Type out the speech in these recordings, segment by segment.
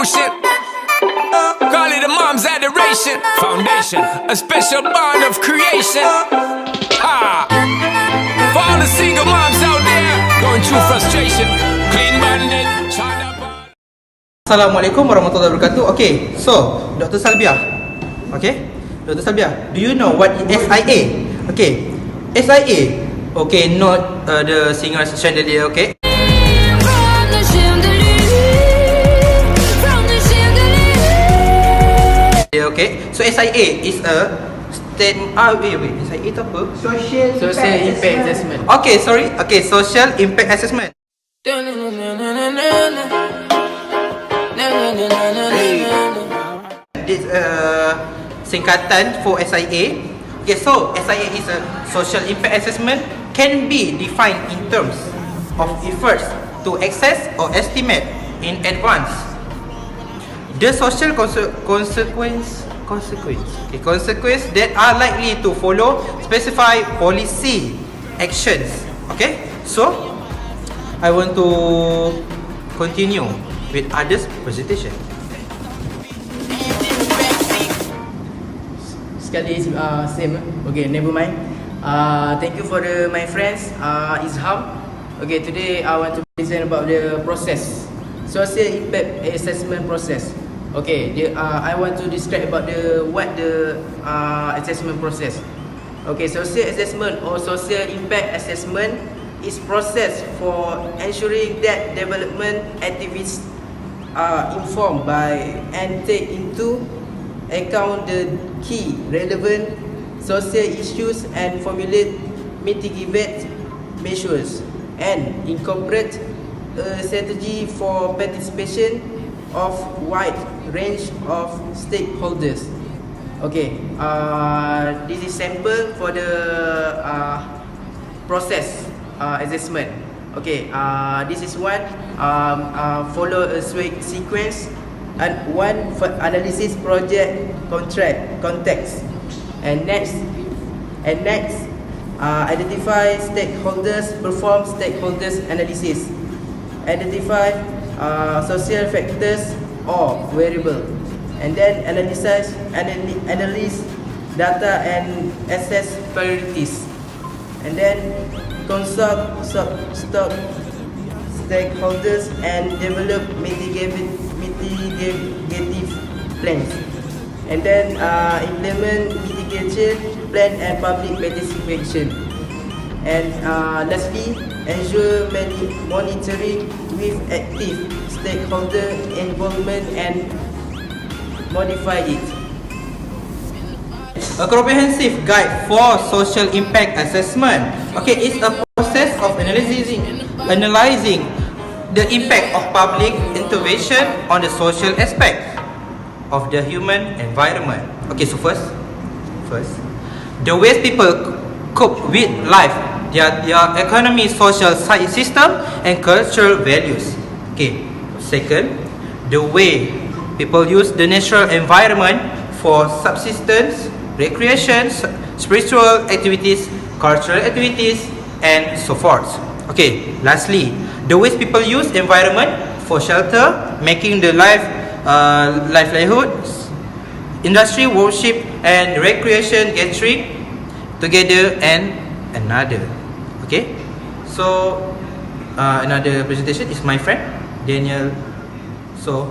emotion. Call it a mom's adoration. Foundation, a special bond of creation. Ha! For all the single moms out there going through frustration, clean bandit, China bond. Assalamualaikum warahmatullahi wabarakatuh. Okay, so Dr. Salbiah. Okay, Dr. Salbiah, do you know what is SIA? Okay, SIA. Okay, not the singer chandelier. Okay. Okay, so SIA is a state. Wait, SIA itu apa? Social Impact Assessment. Okay, sorry. Okay, Social Impact Assessment. This singkatan for SIA. Okay, so SIA is a Social Impact Assessment, can be defined in terms of efforts to assess or estimate in advance the social consequence that are likely to follow specified policy actions. Okay, so I want to continue with others presentation. Sekali same. Okay, never mind. Thank you for my friends. Izham. Okay, today I want to present about the process, social impact assessment process. Okay, I want to describe about the assessment process. Okay, social assessment or social impact assessment is process for ensuring that development activities are informed by and take into account the key relevant social issues and formulate mitigate measures and incorporate a strategy for participation of wide range of stakeholders. Okay, this is sample for the process assessment. Okay, this is one. Follow a sequence and one for analysis project context, and next identify stakeholders, perform stakeholders analysis, identify social factors or variable, and then analyze data and assess priorities, and then consult stakeholders and develop mitigative plans, and then implement mitigation plan and public participation, and lastly ensure monitoring with active stakeholder involvement and modify it. A comprehensive guide for social impact assessment. Okay, it's a process of analyzing the impact of public intervention on the social aspect of the human environment. Okay, so first, the ways people cope with life, their economy, social system, and cultural values. Okay, second, the way people use the natural environment for subsistence, recreation, spiritual activities, cultural activities, and so forth. Okay, lastly, the ways people use environment for shelter, making the livelihood, industry, worship, and recreation gathering together and another. Okay, so another presentation is my friend Daniel. So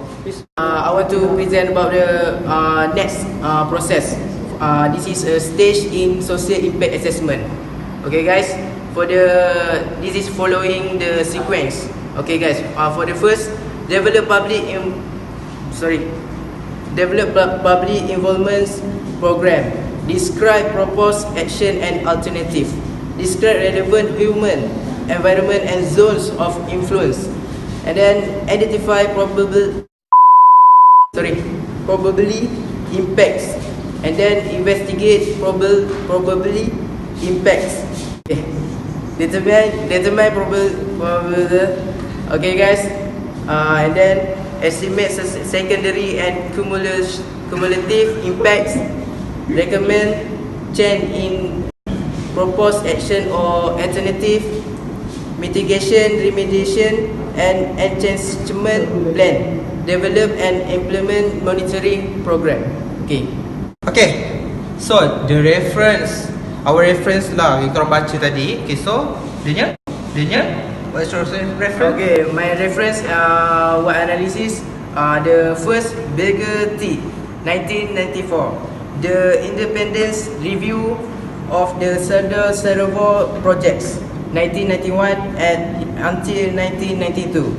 I want to present about the next process. This is a stage in social impact assessment. Okay guys, this is following the sequence. Okay guys, for the first, develop public involvement program. Describe proposed action and alternative. Describe relevant human, environment and zones of influence. And then identify probably impacts. And then investigate probably impacts. Okay. Determine probable. Okay guys. And then estimate secondary and cumulative impacts. Recommend change in proposed action or alternative, mitigation, remediation, and enhancement plan. Develop and implement monitoring program. Okay. Okay, so the reference, our reference lah yang korang baca tadi. Okay, so dia what's your reference? Okay, my reference what analysis the first Bigger T 1994, the independence review of the Serdar Reservoir projects 1991 and until 1992.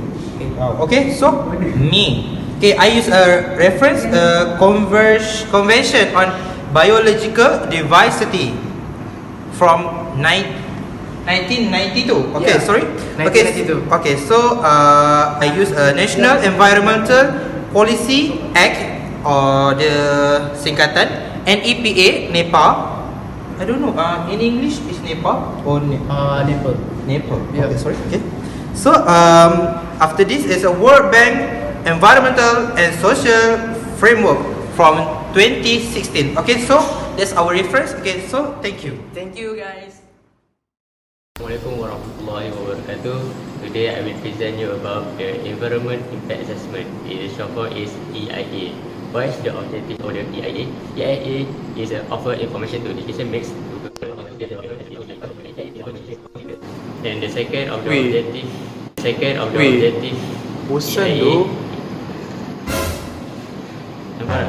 Okay, so me. Okay, I use a reference, convention on biological diversity from 1992. Okay, Yeah, sorry. 1992. Okay, so I use a National Environmental Policy Act, or the singkatan NEPA, NEPA. I don't know. In English is NEPA or Nepal. NEPA. Yeah. Okay, sorry. Okay. So after this is a World Bank Environmental and Social Framework from 2016. Okay, so that's our reference. Okay, so thank you. Thank you guys. Assalamualaikum warahmatullahi wabarakatuh. Today I will present you about the Environment Impact Assessment. The short form is EIA. What is the objective of the EIA? EIA is offer information to decision makers. And the second of the objective bosan EIA. tu. Nampak?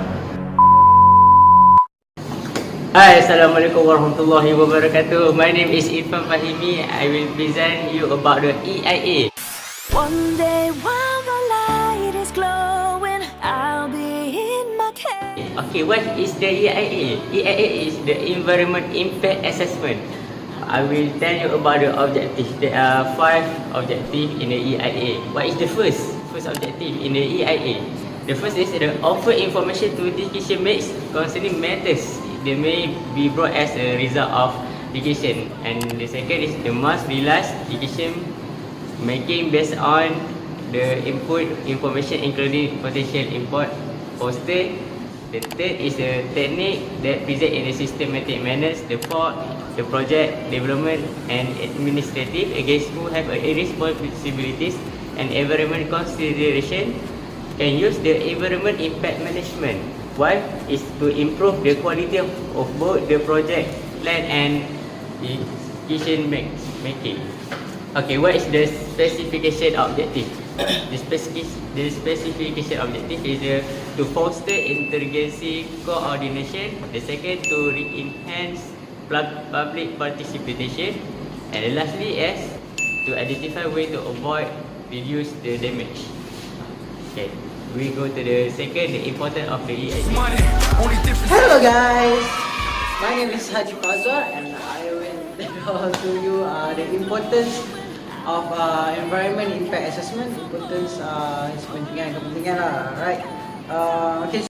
Hi, Assalamualaikum warahmatullahi wabarakatuh. My name is Irfan Fahimi. I will present you about the EIA. One day while the light is glowing, I'll be in my cave. Okay, what is the EIA? EIA is the Environment Impact Assessment. I will tell you about the objectives. There are 5 objectives in the EIA. What is the first objective in the EIA? The first is to offer information to decision makers concerning matters that may be brought as a result of decision. And the second is the must realize decision making based on the input information including potential import poster. The third is a technique that present in a systematic manner. The fourth, the project development and administrative against who have a responsibilities and environment consideration can use the environment impact management. One is to improve the quality of both the project plan and decision making. Okay, what is the specification objective? The specification objective is to foster interagency coordination. The second, to enhance public participation. And lastly, is to identify way to avoid reduce the damage. Okay, we go to the second, the importance of the EIA. Hello guys, my name is Haji Fazwar and I will tell to you the importance of environment impact assessment. Importance is kepentingan lah, right? Okay,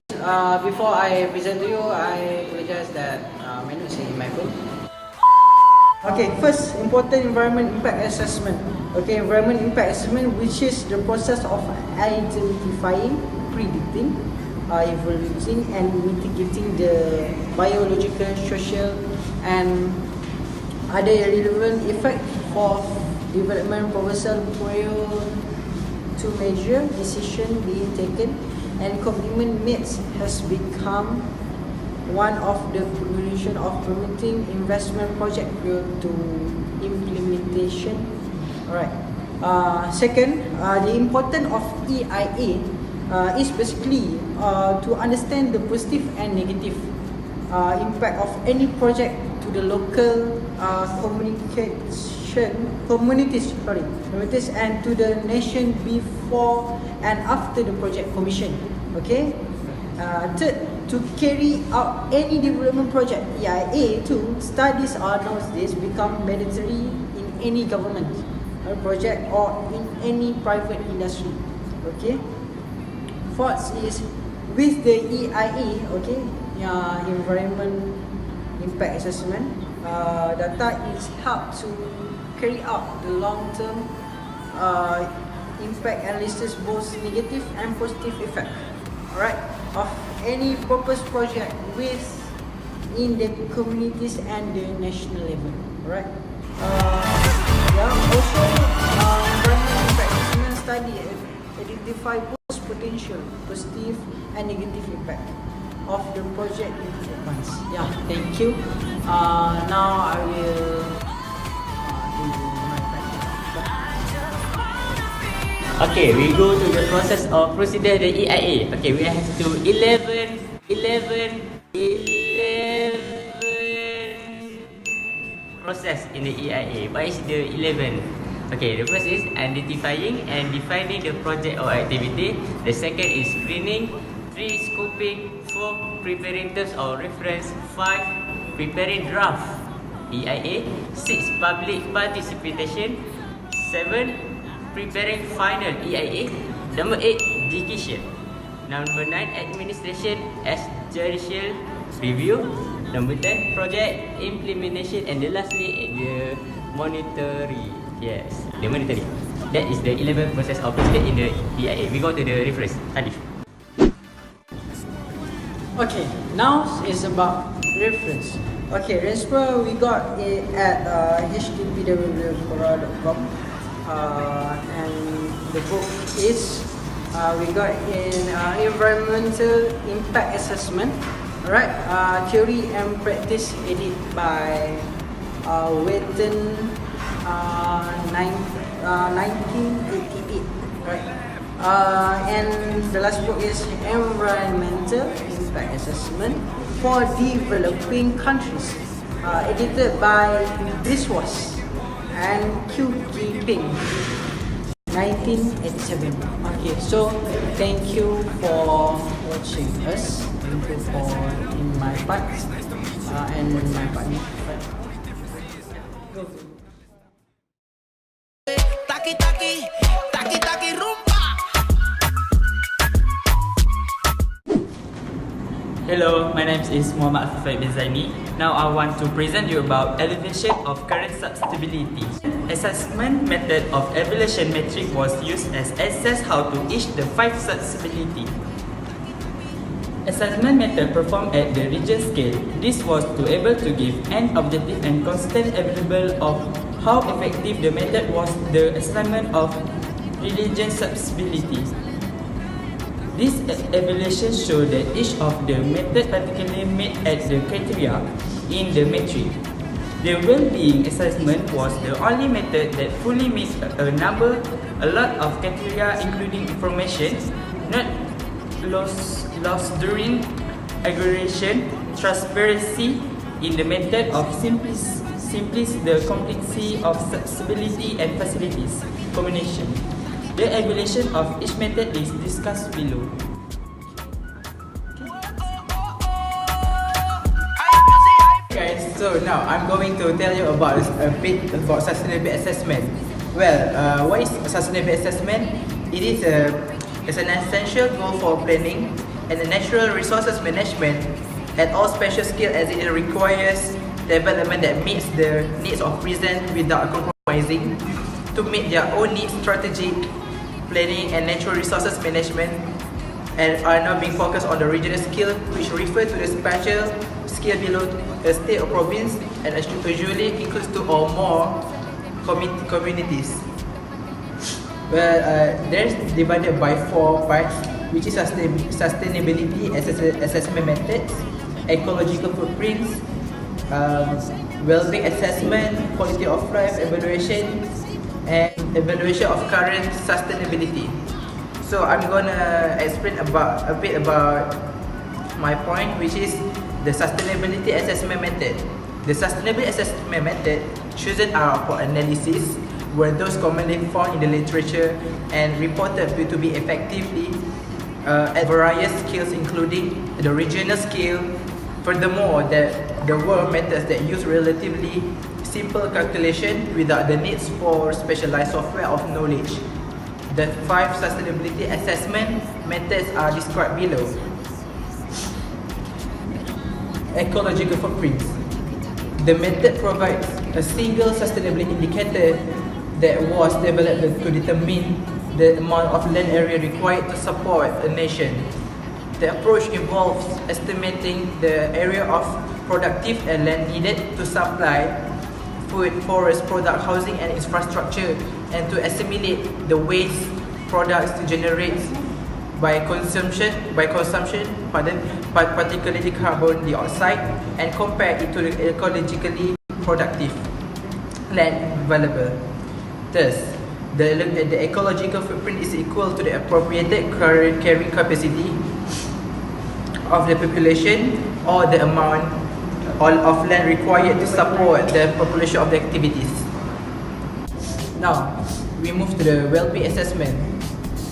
before I present to you, I apologize that my notes is in my phone. Okay, first important environment impact assessment. Okay, environment impact assessment, which is the process of identifying, predicting, evaluating and mitigating the biological, social and other relevant effect for development proposal prior to major decision being taken, and commitment made has become one of the formulation of permitting investment project prior to implementation. Alright. Second, the importance of EIA is basically to understand the positive and negative impact of any project to the local communities and to the nation before and after the project commission. Okay. Third, to carry out any development project, EIA 2 studies or nowadays become mandatory in any government project or in any private industry. Okay. Fourth is with the EIA, okay, environment impact assessment, data is helped to carry out the long-term impact analysis, both negative and positive effect. Alright, of any purpose project within the communities and the national level. Alright. Also, environment impact assessment study and identify both potential positive and negative impact of the project in advance. Yeah, thank you. Now I will do my practice. Okay, we go to the process of procedure the EIA. Okay, we have to 11 process in the EIA. What is the 11? Okay, the first is identifying and defining the project or activity. The second is screening. 3 scoping. 4 preparing terms or reference. 5 preparing draft EIA. 6 public participation. 7 preparing final EIA. Number 8 execution. Number 9 administration as judicial review. Number 10 project implementation, and the lastly the monitoring. Yes, the monitoring. That is the 11 process of procedure in the EIA. We go to the reference. Hadif. Okay, now is about reference. Okay, RESPA we got it at http://quora.com and the book is we got in environmental impact assessment. Alright, theory and practice edit by Witten 1988. Right. And the last book is Environmental Impact Assessment for Developing Countries, edited by Biswas and Q. Ping, 1987. Okay, so thank you for watching us. Thank you for in my part and my partner. Go. Taki taki, taki taki rumba. Hello, my name is Muhammad Afifai bin Zaini. Now I want to present you about evaluation of current substability. Assessment method of evaluation metric was used as assess how to reach the 5 substability. Assessment method performed at the region scale. This was to able to give an objective and constant available of how effective the method was the assessment of region substability. This evaluation showed that each of the method particularly met at the criteria in the metric. The well-being assessment was the only method that fully meets a lot of criteria, including information not lost during aggregation, transparency in the method of simplicity, the complexity of accessibility and facilities combination. The evaluation of each method is discussed below. Guys, so now I'm going to tell you about a bit about sustainability assessment. Well, what is sustainability assessment? It is an essential goal for planning and the natural resources management at all special scale, as it requires development that meets the needs of present without compromising to meet their own needs. Strategic planning and natural resources management and are now being focused on the regional scale, which refer to the spatial scale below a state or province, and usually includes 2 or more communities. Well, there's divided by 4 parts, which is sustainability assessment methods, ecological footprints, well-being assessment, quality of life evaluation, and evaluation of current sustainability. So I'm gonna explain a bit about my point, which is the sustainability assessment method. The sustainability assessment method chosen are for analysis were those commonly found in the literature and reported to be effectively at various scales, including the regional scale. Furthermore, there were methods that use relatively simple calculation without the needs for specialized software of knowledge. The 5 sustainability assessment methods are described below. Ecological footprints. The method provides a single sustainability indicator that was developed to determine the amount of land area required to support a nation. The approach involves estimating the area of productive land needed to supply food, forest, product, housing and infrastructure, and to assimilate the waste products to generate by consumption, particularly carbon dioxide, and compare it to the ecologically productive land available. Thus, the ecological footprint is equal to the appropriated carrying capacity of the population or the amount of land required to support the population of the activities. Now, we move to the well-being assessment.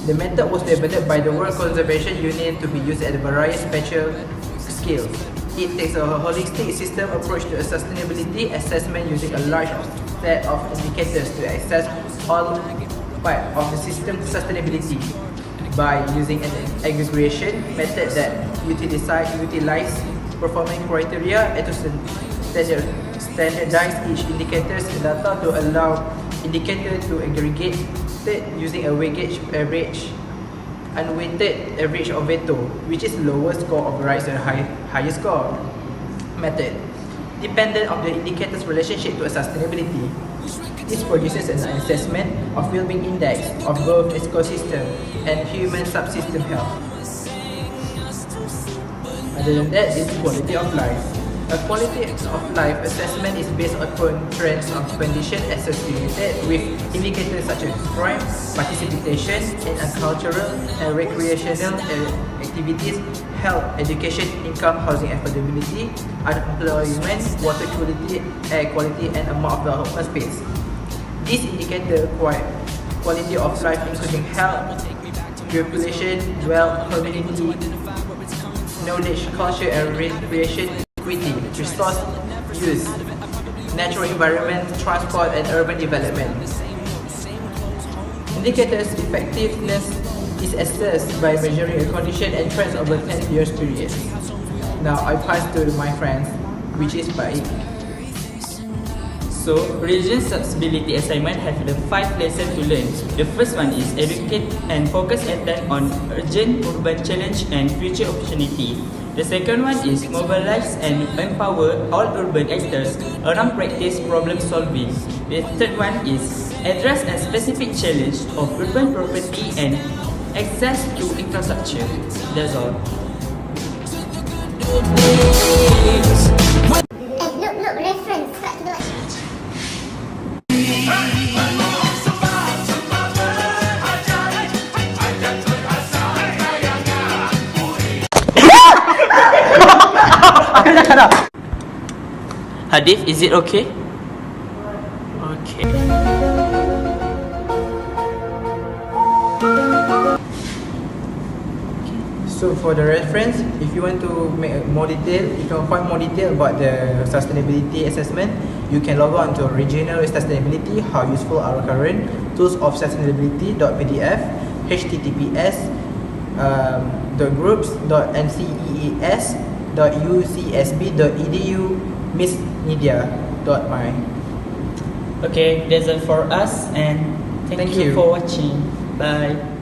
The method was developed by the World Conservation Union to be used at various spatial scales. It takes a holistic system approach to a sustainability assessment using a large set of indicators to assess all parts of the system sustainability by using an aggregation method that utilize performance criteria and to standardize each indicator's data to allow indicator to aggregate using a weighted average, unweighted average of veto, which is lowest score overrides the highest score method, dependent on the indicator's relationship to a sustainability. This produces an assessment of well-being index of both ecosystem and human subsystem health. Other than that, is quality of life. A quality of life assessment is based upon trends of condition associated with indicators such as crime, participation in cultural and recreational activities, health, education, income, housing affordability, unemployment, water quality, air quality, and amount of the open space. These indicators quality of life including health, population, wealth, community, knowledge, culture, and recreation, equity, resource use, natural environment, transport, and urban development. Indicators' effectiveness is assessed by measuring a condition and trends over 10 years period. Now I pass to my friends, which is Baik. So, religion accessibility assignment have the 5 lessons to learn. The first one is educate and focus attack on urgent urban challenge and future opportunity. The second one is mobilize and empower all urban actors around practice problem solving. The third one is address a specific challenge of urban property and access to infrastructure. That's all. Look, reference kat tu. Hadif, is it okay? Okay. So for the reference, if you want to make more detail, you can find more detail about the sustainability assessment. You can log on to regional sustainability, how useful our current tools of sustainability.pdf, https groups.ncees.ucsb.edu missmedia.my. Okay, that's all for us, and thank you for watching. Bye.